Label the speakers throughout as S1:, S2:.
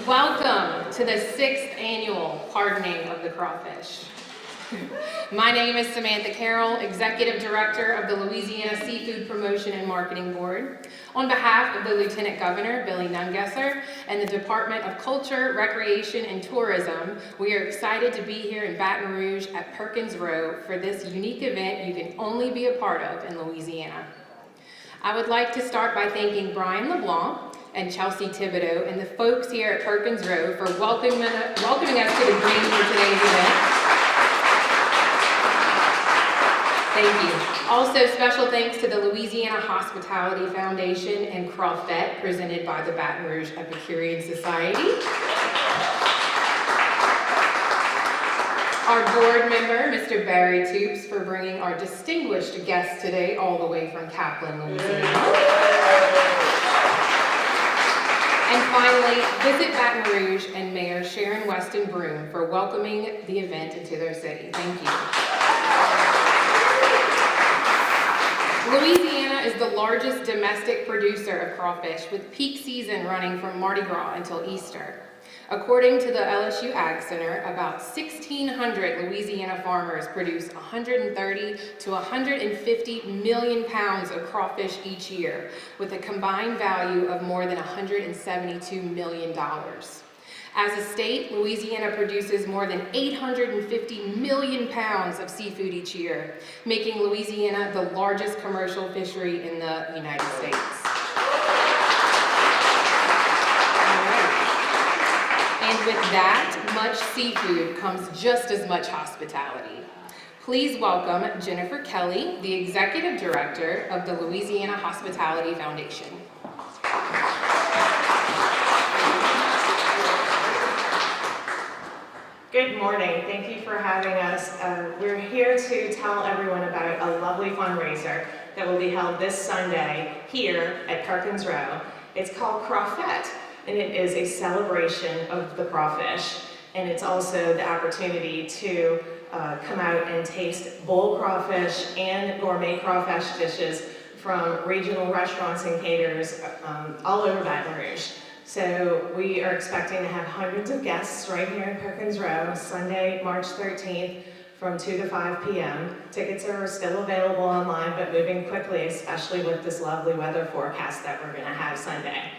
S1: Welcome to the 6th annual pardoning of the Crawfish. My name is Samantha Carroll, Executive Director of the Louisiana Seafood Promotion and Marketing Board. On behalf of the Lieutenant Governor, Billy Nungesser, and the Department of Culture, Recreation, and Tourism, we are excited to be here in Baton Rouge at Perkins Row for this unique event you can only be a part of in Louisiana. I would like to start by thanking Brian LeBlanc and Chelsea Thibodeau and the folks here at Perkins Row for welcoming us to the green for today's event. Thank you. Also, special thanks to the Louisiana Hospitality Foundation and Crawfish, presented by the Baton Rouge Epicurean Society. Our board member, Mr. Barry Toops, for bringing our distinguished guest today all the way from Kaplan, Louisiana. And finally, Visit Baton Rouge and Mayor Sharon Weston Broome for welcoming the event into their city. Thank you. Louisiana is the largest domestic producer of crawfish, with peak season running from Mardi Gras until Easter. According to the LSU Ag Center, about 1,600 Louisiana farmers produce 130 to 150 million pounds of crawfish each year, with a combined value of more than $172 million. As a state, Louisiana produces more than 850 million pounds of seafood each year, making Louisiana the largest commercial fishery in the United States. And with that much seafood comes just as much hospitality. Please welcome Jennifer Kelly, the Executive Director of the Louisiana Hospitality Foundation.
S2: Good morning. Thank you for having us. We're here to tell everyone about a lovely fundraiser that will be held this Sunday here at Perkins Row. It's called Crawfish, and it is a celebration of the crawfish. And it's also the opportunity to come out and taste bowl crawfish and gourmet crawfish dishes from regional restaurants and caterers all over Baton Rouge. So we are expecting to have hundreds of guests right here in Perkins Row, Sunday, March 13th, from 2 to 5 p.m. Tickets are still available online, but moving quickly, especially with this lovely weather forecast that we're going to have Sunday.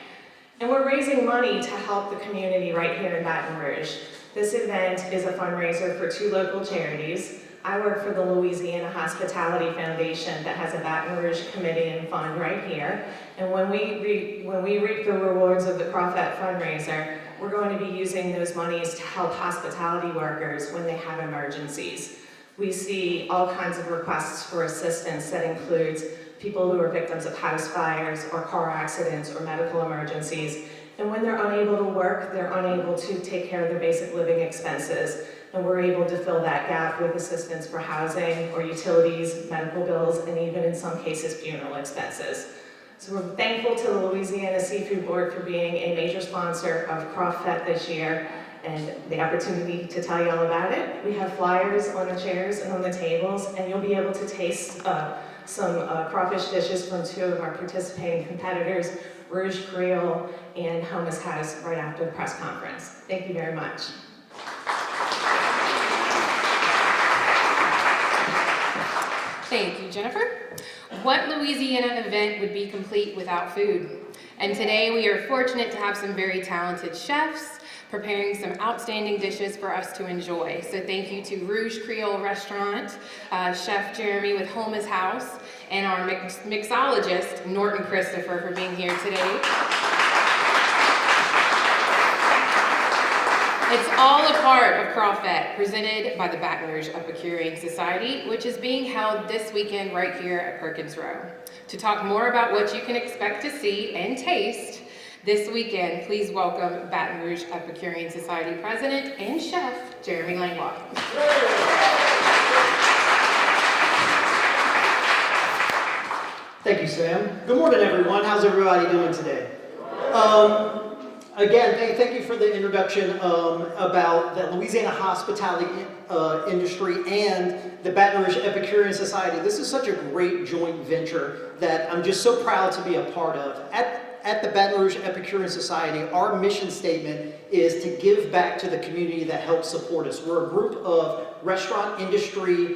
S2: And we're raising money to help the community right here in Baton Rouge. This event is a fundraiser for 2 local charities. I work for the Louisiana Hospitality Foundation that has a Baton Rouge committee and fund right here. And when we reap the rewards of the Crawfish fundraiser, we're going to be using those monies to help hospitality workers when they have emergencies. We see all kinds of requests for assistance that includes people who are victims of house fires or car accidents or medical emergencies. And when they're unable to work, they're unable to take care of their basic living expenses. And we're able to fill that gap with assistance for housing or utilities, medical bills, and even in some cases, funeral expenses. So we're thankful to the Louisiana Seafood Board for being a major sponsor of Crawfish this year and the opportunity to tell you all about it. We have flyers on the chairs and on the tables, and you'll be able to taste some crawfish dishes from 2 of our participating competitors, Rouge Creole and Hummus House, right after the press conference. Thank you very much.
S1: Thank you, Jennifer. What Louisiana event would be complete without food? And today we are fortunate to have some very talented chefs preparing some outstanding dishes for us to enjoy. So thank you to Rouge Creole Restaurant, Chef Jeremy with Hummus House, and our mixologist, Norton Christopher, for being here today. It's all a part of Crawfish, presented by the Baton Rouge Epicurean Society, which is being held this weekend right here at Perkins Row. To talk more about what you can expect to see and taste this weekend, please welcome Baton Rouge Epicurean Society President and Chef, Jeremy Lange.
S3: Thank you, Sam. Good morning, everyone. How's everybody doing today? Again, thank you for the introduction about the Louisiana hospitality industry and the Baton Rouge Epicurean Society. This is such a great joint venture that I'm just so proud to be a part of. at the Baton Rouge Epicurean Society, our mission statement is to give back to the community that helps support us. We're a group of restaurant industry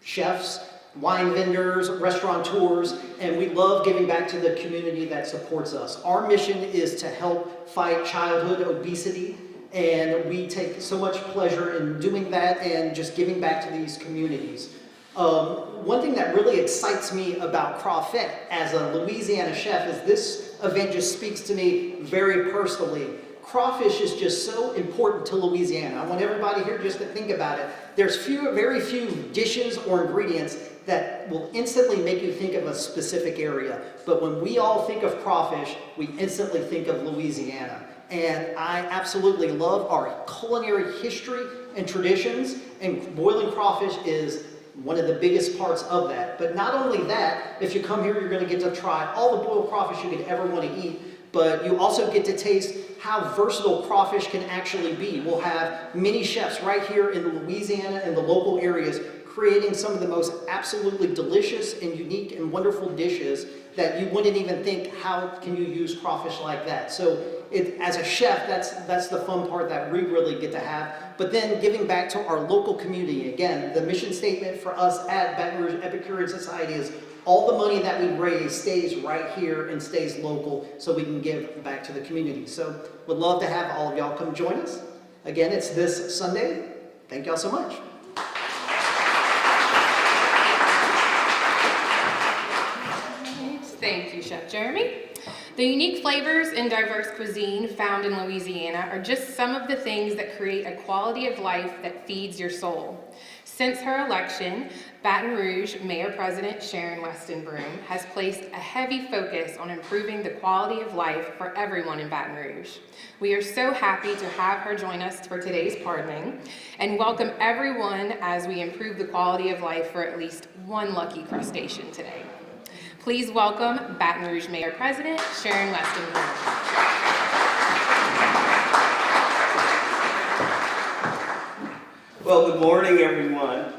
S3: chefs, wine vendors, restaurateurs, and we love giving back to the community that supports us. Our mission is to help fight childhood obesity, and we take so much pleasure in doing that and just giving back to these communities. One thing that really excites me about Crawfish as a Louisiana chef is this event just speaks to me very personally. Crawfish is just so important to Louisiana. I want everybody here just to think about it. There's very few dishes or ingredients that will instantly make you think of a specific area. But when we all think of crawfish, we instantly think of Louisiana. And I absolutely love our culinary history and traditions, and boiling crawfish is one of the biggest parts of that. But not only that, if you come here, you're going to get to try all the boiled crawfish you could ever want to eat, but you also get to taste how versatile crawfish can actually be. We'll have many chefs right here in Louisiana and the local areas creating some of the most absolutely delicious and unique and wonderful dishes that you wouldn't even think, how can you use crawfish like that? So as a chef, that's the fun part that we really get to have. But then giving back to our local community. Again, the mission statement for us at Baton Rouge Epicurean Society is all the money that we raise stays right here and stays local so we can give back to the community. So would love to have all of y'all come join us. Again, it's this Sunday. Thank y'all so much.
S1: Thank you, Chef Jeremy. The unique flavors and diverse cuisine found in Louisiana are just some of the things that create a quality of life that feeds your soul. Since her election, Baton Rouge Mayor President Sharon Weston has placed a heavy focus on improving the quality of life for everyone in Baton Rouge. We are so happy to have her join us for today's pardoning and welcome everyone as we improve the quality of life for at least one lucky crustacean today. Please welcome Baton Rouge Mayor President Sharon Weston.
S4: Well, good morning, everyone.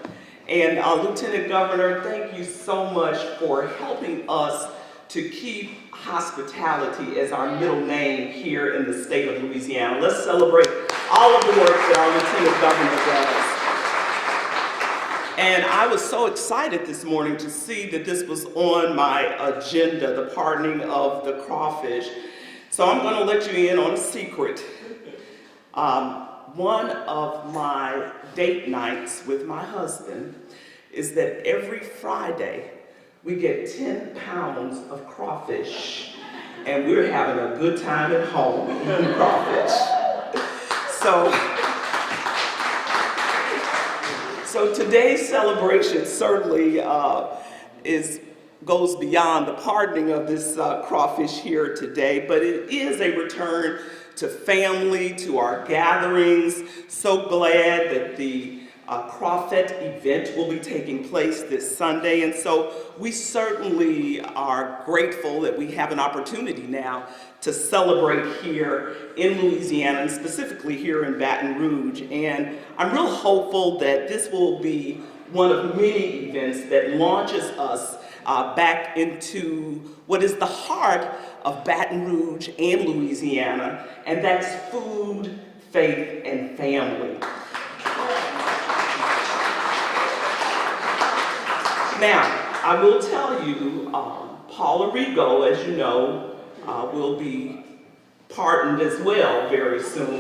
S4: And Lieutenant Governor, thank you so much for helping us to keep hospitality as our middle name here in the state of Louisiana. Let's celebrate all of the work that our Lieutenant Governor does. And I was so excited this morning to see that this was on my agenda, the pardoning of the crawfish. So I'm going to let you in on a secret. One of my date nights with my husband is that every Friday we get 10 pounds of crawfish, and we're having a good time at home eating crawfish. So today's celebration certainly goes beyond the pardoning of this crawfish here today, but it is a return to family, to our gatherings. So glad that the Crawfish event will be taking place this Sunday, and so we certainly are grateful that we have an opportunity now to celebrate here in Louisiana, and specifically here in Baton Rouge. And I'm real hopeful that this will be one of many events that launches us back into what is the heart of Baton Rouge and Louisiana, and that's food, faith, and family. Now, I will tell you, Rorigo, as you know, will be pardoned as well very soon.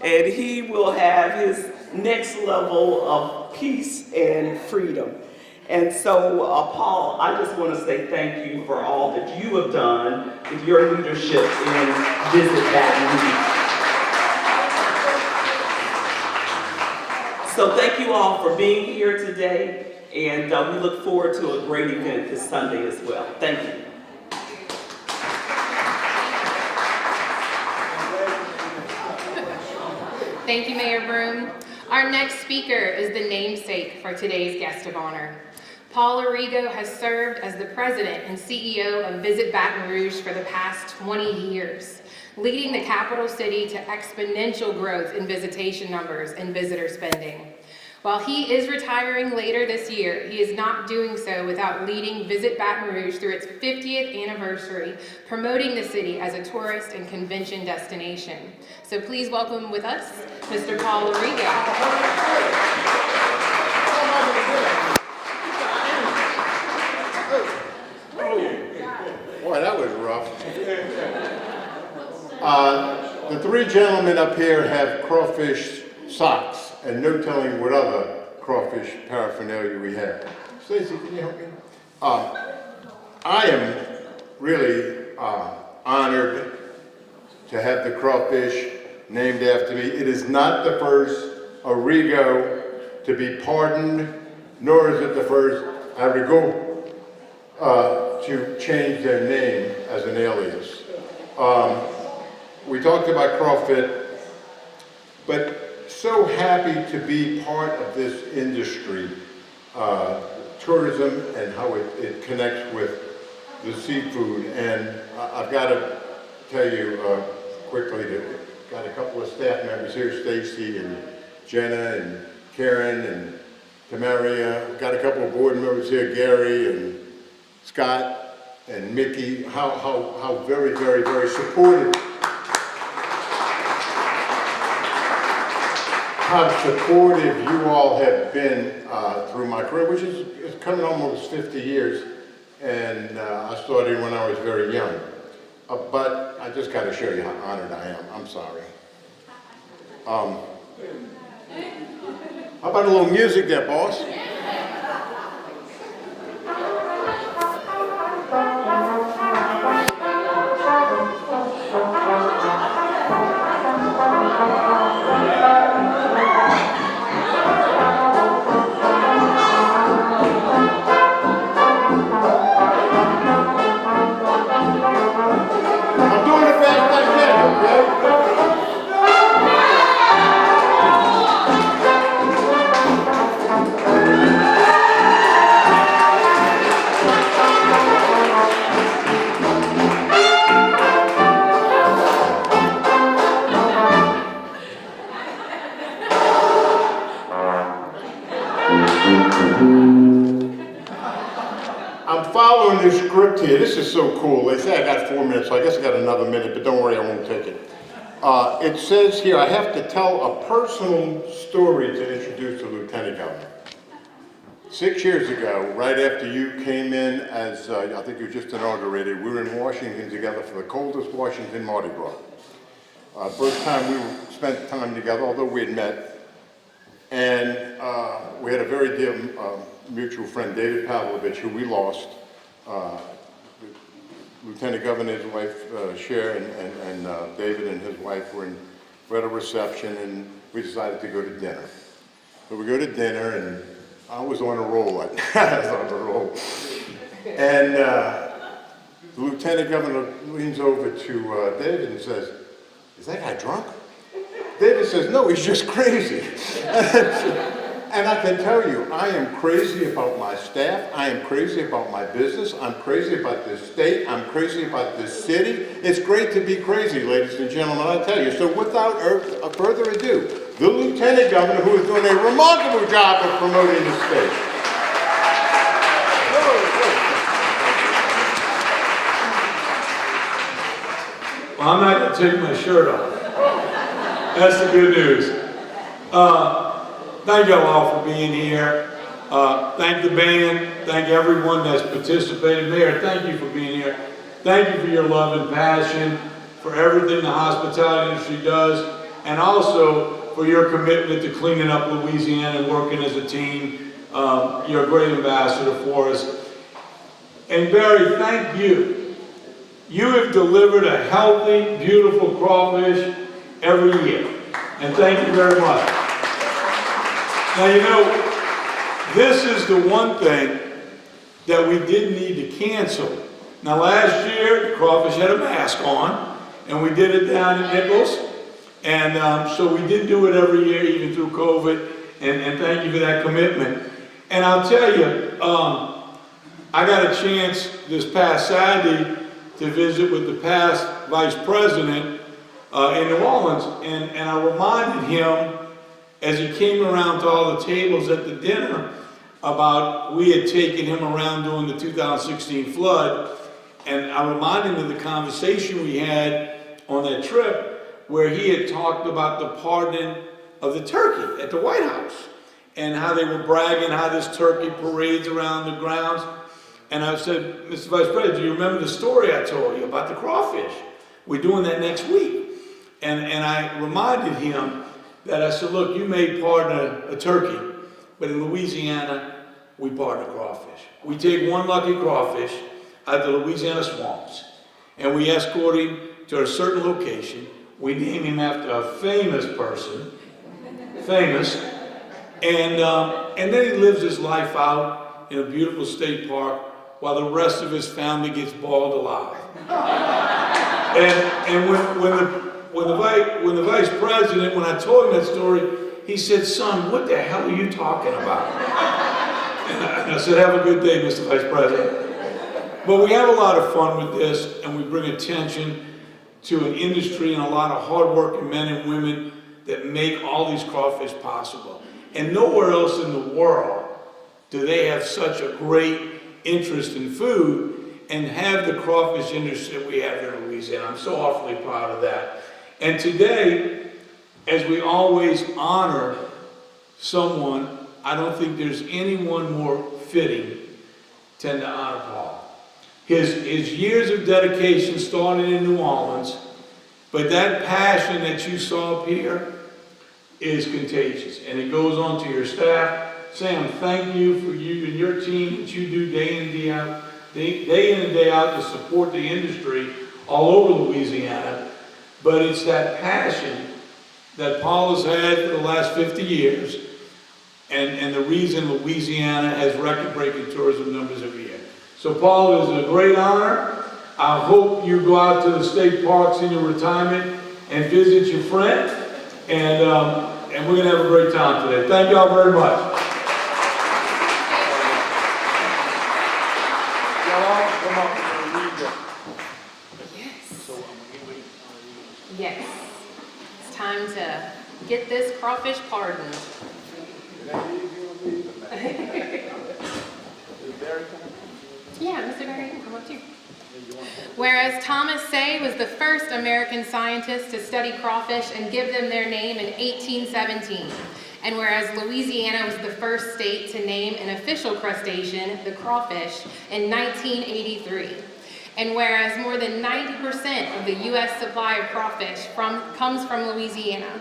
S4: And he will have his next level of peace and freedom. And so, Paul, I just want to say thank you for all that you have done with your leadership in Visit Baton Rouge. So thank you all for being here today, and we look forward to a great event this Sunday as well. Thank you.
S1: Thank you, Mayor Broom. Our next speaker is the namesake for today's guest of honor. Paul Rorigo has served as the president and CEO of Visit Baton Rouge for the past 20 years, leading the capital city to exponential growth in visitation numbers and visitor spending. While he is retiring later this year, he is not doing so without leading Visit Baton Rouge through its 50th anniversary, promoting the city as a tourist and convention destination. So please welcome with us, Mr. Paul Rorigo.
S5: Boy, that was rough. The three gentlemen up here have crawfish socks, and no telling what other crawfish paraphernalia we have. Stacy, can you help me? I am really honored to have the crawfish named after me. It is not the first Rorigo to be pardoned, nor is it the first Rorigo to change their name as an alias. We talked about crawfish, but so happy to be part of this industry, tourism and how it connects with the seafood. And I've got to tell you quickly that got a couple of staff members here, Stacy and Jenna and Karen and Tamaria. Got a couple of board members here, Gary and Scott and Mickey. How very, very, very supportive. How supportive you all have been through my career, which is coming almost 50 years, and I started when I was very young. But I just got to show you how honored I am. I'm sorry. How about a little music there, boss? Here. This is so cool. They say I got 4 minutes, so I guess I got another minute, but don't worry, I won't take it. It says here, I have to tell a personal story to introduce the Lieutenant Governor. 6 years ago, right after you came in as, I think you just inaugurated, we were in Washington together for the coldest Washington Mardi Gras. First time we spent time together, although we had met. And we had a very dear mutual friend, David Pavlovich, who we lost. Lieutenant Governor's wife, Sharon, and David and his wife were at a reception, and we decided to go to dinner. So we go to dinner, and I was on a roll. I was on a roll. And the Lieutenant Governor leans over to David and says, "Is that guy drunk?" David says, "No, he's just crazy." And I can tell you, I am crazy about my staff, I am crazy about my business, I'm crazy about this state, I'm crazy about this city. It's great to be crazy, ladies and gentlemen, I tell you. So without further ado, the Lieutenant Governor, who is doing a remarkable job of promoting the state.
S6: Well, I'm not going to take my shirt off. That's the good news. Thank you all for being here. Thank the band. Thank everyone that's participated. Mayor, thank you for being here. Thank you for your love and passion, for everything the hospitality industry does, and also for your commitment to cleaning up Louisiana and working as a team. You're a great ambassador for us. And Barry, thank you. You have delivered a healthy, beautiful crawfish every year. And thank you very much. Now, you know, this is the one thing that we didn't need to cancel. Now, last year, the crawfish had a mask on, and we did it down at Nichols. And so we did do it every year, even through COVID, and thank you for that commitment. And I'll tell you, I got a chance this past Saturday to visit with the past vice president in New Orleans, and I reminded him as he came around to all the tables at the dinner about we had taken him around during the 2016 flood, and I reminded him of the conversation we had on that trip where he had talked about the pardoning of the turkey at the White House and how they were bragging how this turkey parades around the grounds. And I said, Mr. Vice President, do you remember the story I told you about the crawfish? We're doing that next week. And I reminded him that I said, look, you may pardon a turkey, but in Louisiana, we pardon a crawfish. We take one lucky crawfish out of the Louisiana swamps, and we escort him to a certain location. We name him after a famous person, and then he lives his life out in a beautiful state park while the rest of his family gets boiled alive. And when the vice president, when I told him that story, he said, son, what the hell are you talking about? And I said, have a good day, Mr. Vice President. But we have a lot of fun with this, and we bring attention to an industry and a lot of hardworking men and women that make all these crawfish possible. And nowhere else in the world do they have such a great interest in food and have the crawfish industry that we have here in Louisiana. I'm so awfully proud of that. And today, as we always honor someone, I don't think there's anyone more fitting than to honor Paul. His years of dedication started in New Orleans, but that passion that you saw up here is contagious, and it goes on to your staff. Sam, thank you for you and your team that you do day in and day out to support the industry all over Louisiana. But it's that passion that Paul has had for the last 50 years, and the reason Louisiana has record-breaking tourism numbers every year. So Paul, it is a great honor. I hope you go out to the state parks in your retirement and visit your friend, and we're going to have a great time today. Thank you all very much.
S1: Yes. It's time to get this crawfish pardoned. Yeah, Mr. Barry, you can come up too. Whereas Thomas Say was the first American scientist to study crawfish and give them their name in 1817. And whereas Louisiana was the first state to name an official crustacean, the crawfish, in 1983. And whereas more than 90% of the U.S. supply of crawfish comes from Louisiana.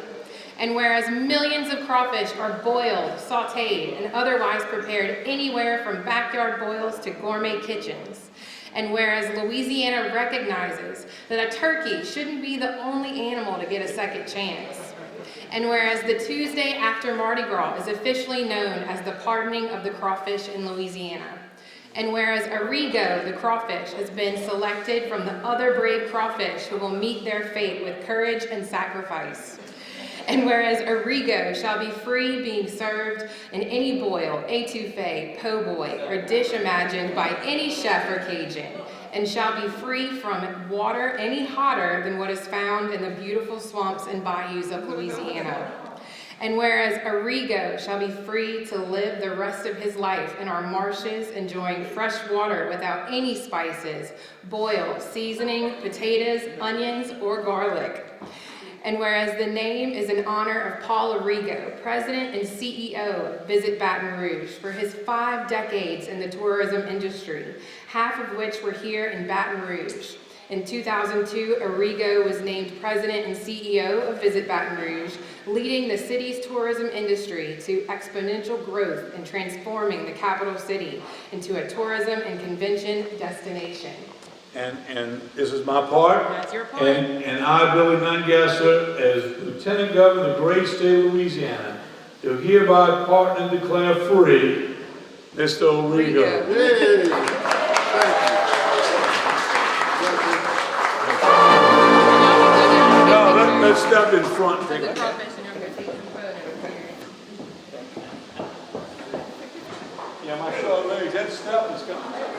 S1: And whereas millions of crawfish are boiled, sauteed, and otherwise prepared anywhere from backyard boils to gourmet kitchens. And whereas Louisiana recognizes that a turkey shouldn't be the only animal to get a second chance. And whereas the Tuesday after Mardi Gras is officially known as the pardoning of the crawfish in Louisiana. And whereas Rorigo, the crawfish, has been selected from the other brave crawfish who will meet their fate with courage and sacrifice. And whereas Rorigo shall be free being served in any boil, étouffée, po' boy, or dish imagined by any chef or Cajun, and shall be free from water any hotter than what is found in the beautiful swamps and bayous of Louisiana. And whereas Rorigo shall be free to live the rest of his life in our marshes, enjoying fresh water without any spices, boil, seasoning, potatoes, onions, or garlic. And whereas the name is in honor of Paul Rorigo, President and CEO of Visit Baton Rouge, for his 5 decades in the tourism industry, half of which were here in Baton Rouge. In 2002, Rorigo was named President and CEO of Visit Baton Rouge, leading the city's tourism industry to exponential growth and transforming the capital city into a tourism and convention destination.
S6: And this is my part.
S1: That's your part.
S6: And I, Billy Mangasser, as Lieutenant Governor of the great state of Louisiana, do hereby pardon and declare free Mr. Rorigo.
S5: Yay! Thank you.
S6: No, let's step in front and take a picture. Yeah, my short legs, that step is coming.